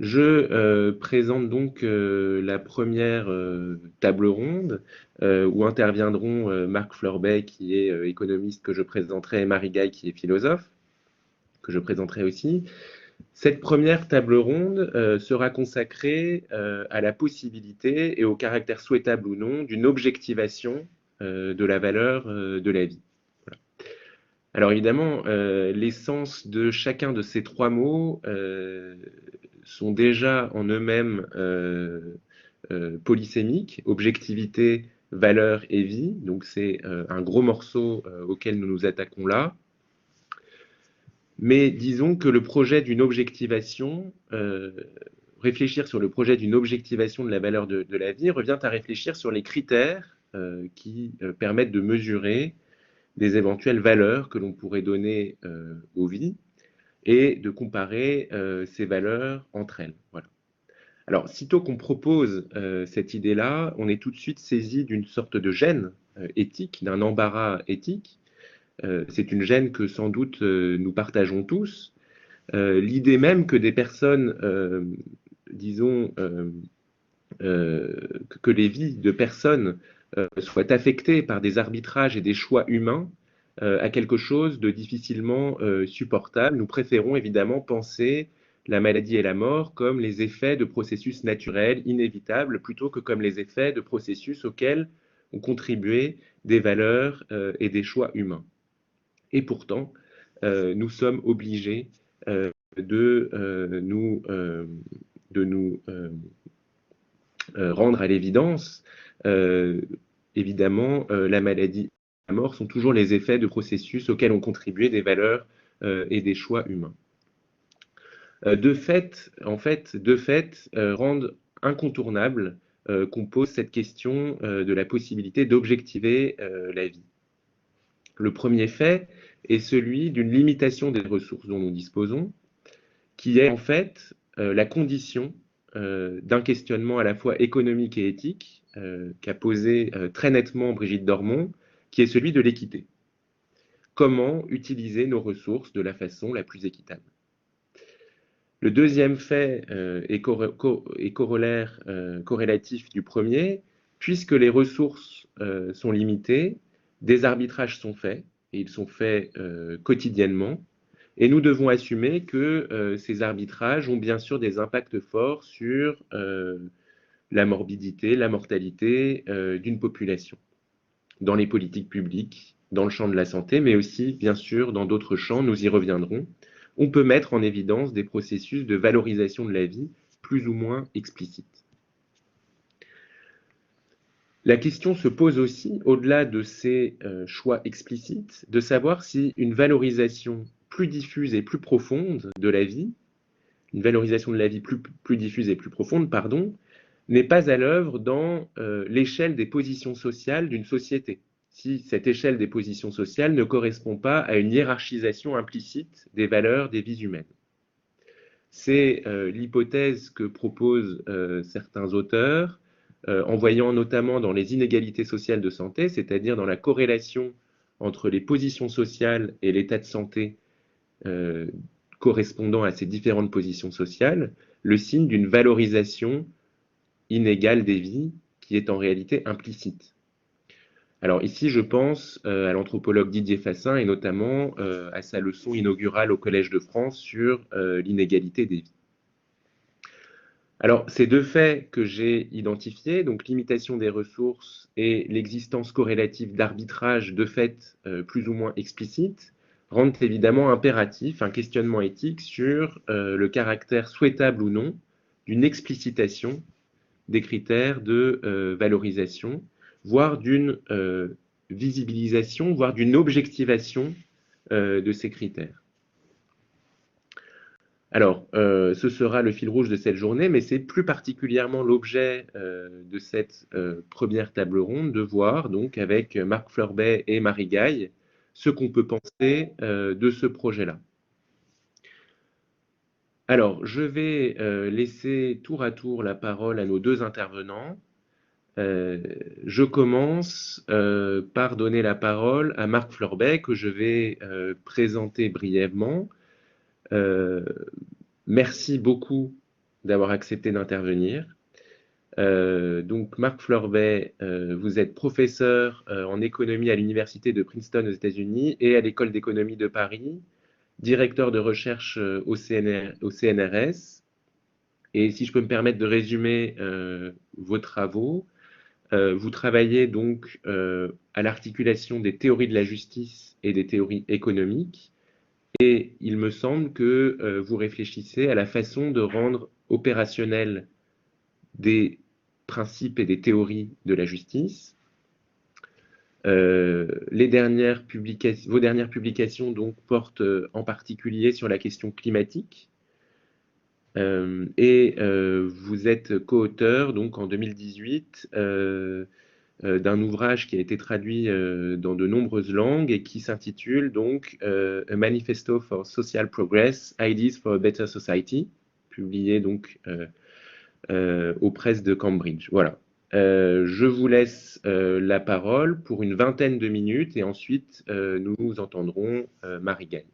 Je présente donc la première table ronde où interviendront Marc Fleurbet, qui est économiste que je présenterai, et Marie Gaille, qui est philosophe, que je présenterai aussi. Cette première table ronde sera consacrée à la possibilité et au caractère souhaitable ou non d'une objectivation de la valeur de la vie. Voilà. Alors évidemment, l'essence de chacun de ces trois mots sont déjà en eux-mêmes polysémiques, objectivité, valeur et vie. Donc c'est un gros morceau auquel nous nous attaquons là. Mais disons que le projet d'une objectivation, réfléchir sur le projet d'une objectivation de la valeur de la vie revient à réfléchir sur les critères qui permettent de mesurer des éventuelles valeurs que l'on pourrait donner aux vies et de comparer ces valeurs entre elles. Voilà. Alors, sitôt qu'on propose cette idée-là, on est tout de suite saisi d'une sorte de gêne éthique, d'un embarras éthique. C'est une gêne que sans doute nous partageons tous. L'idée même que des personnes, disons, que les vies de personnes soient affectées par des arbitrages et des choix humains à quelque chose de difficilement supportable. Nous préférons évidemment penser la maladie et la mort comme les effets de processus naturels inévitables plutôt que comme les effets de processus auxquels ont contribué des valeurs et des choix humains. Et pourtant, nous sommes obligés de nous rendre à l'évidence. Évidemment, la maladie et la mort sont toujours les effets de processus auxquels ont contribué des valeurs et des choix humains. De fait, rendent incontournable qu'on pose cette question de la possibilité d'objectiver la vie. Le premier fait est celui d'une limitation des ressources dont nous disposons, qui est en fait la condition d'un questionnement à la fois économique et éthique qu'a posé très nettement Brigitte Dormont, qui est celui de l'équité. Comment utiliser nos ressources de la façon la plus équitable? Le deuxième fait est corollaire, corrélatif du premier, puisque les ressources sont limitées, des arbitrages sont faits, et ils sont faits quotidiennement, et nous devons assumer que ces arbitrages ont bien sûr des impacts forts sur la morbidité, la mortalité d'une population, dans les politiques publiques, dans le champ de la santé, mais aussi, bien sûr, dans d'autres champs, nous y reviendrons. On peut mettre en évidence des processus de valorisation de la vie plus ou moins explicites. La question se pose aussi, au-delà de ces choix explicites, de savoir si une valorisation plus diffuse et plus profonde de la vie, une valorisation de la vie plus diffuse et plus profonde, pardon, n'est pas à l'œuvre dans l'échelle des positions sociales d'une société. Si cette échelle des positions sociales ne correspond pas à une hiérarchisation implicite des valeurs des vies humaines. C'est l'hypothèse que proposent certains auteurs, en voyant notamment dans les inégalités sociales de santé, c'est-à-dire dans la corrélation entre les positions sociales et l'état de santé correspondant à ces différentes positions sociales, le signe d'une valorisation inégale des vies qui est en réalité implicite. Alors ici, je pense à l'anthropologue Didier Fassin et notamment à sa leçon inaugurale au Collège de France sur l'inégalité des vies. Alors, ces deux faits que j'ai identifiés, donc limitation des ressources et l'existence corrélative d'arbitrage de faits plus ou moins explicites, rendent évidemment impératif un questionnement éthique sur le caractère souhaitable ou non d'une explicitation des critères de valorisation, voire d'une visibilisation, voire d'une objectivation de ces critères. Alors, ce sera le fil rouge de cette journée, mais c'est plus particulièrement l'objet de cette première table ronde de voir, donc, avec Marc Fleurbet et Marie Gaille, ce qu'on peut penser de ce projet-là. Alors, je vais laisser tour à tour la parole à nos deux intervenants. Je commence par donner la parole à Marc Fleurbet, que je vais présenter brièvement. Merci beaucoup d'avoir accepté d'intervenir. Donc, Marc Florbet, vous êtes professeur en économie à l'Université de Princeton aux États-Unis et à l'École d'économie de Paris, directeur de recherche au CNRS. Et si je peux me permettre de résumer vos travaux, vous travaillez donc à l'articulation des théories de la justice et des théories économiques. Et il me semble que vous réfléchissez à la façon de rendre opérationnels des principes et des théories de la justice. Vos dernières publications donc, portent en particulier sur la question climatique. Vous êtes co-auteur donc en 2018 d'un ouvrage qui a été traduit dans de nombreuses langues et qui s'intitule donc A Manifesto for Social Progress, Ideas for a Better Society, publié donc aux presses de Cambridge. Voilà. Je vous laisse la parole pour une vingtaine de minutes et ensuite nous entendrons Marie-Gagne.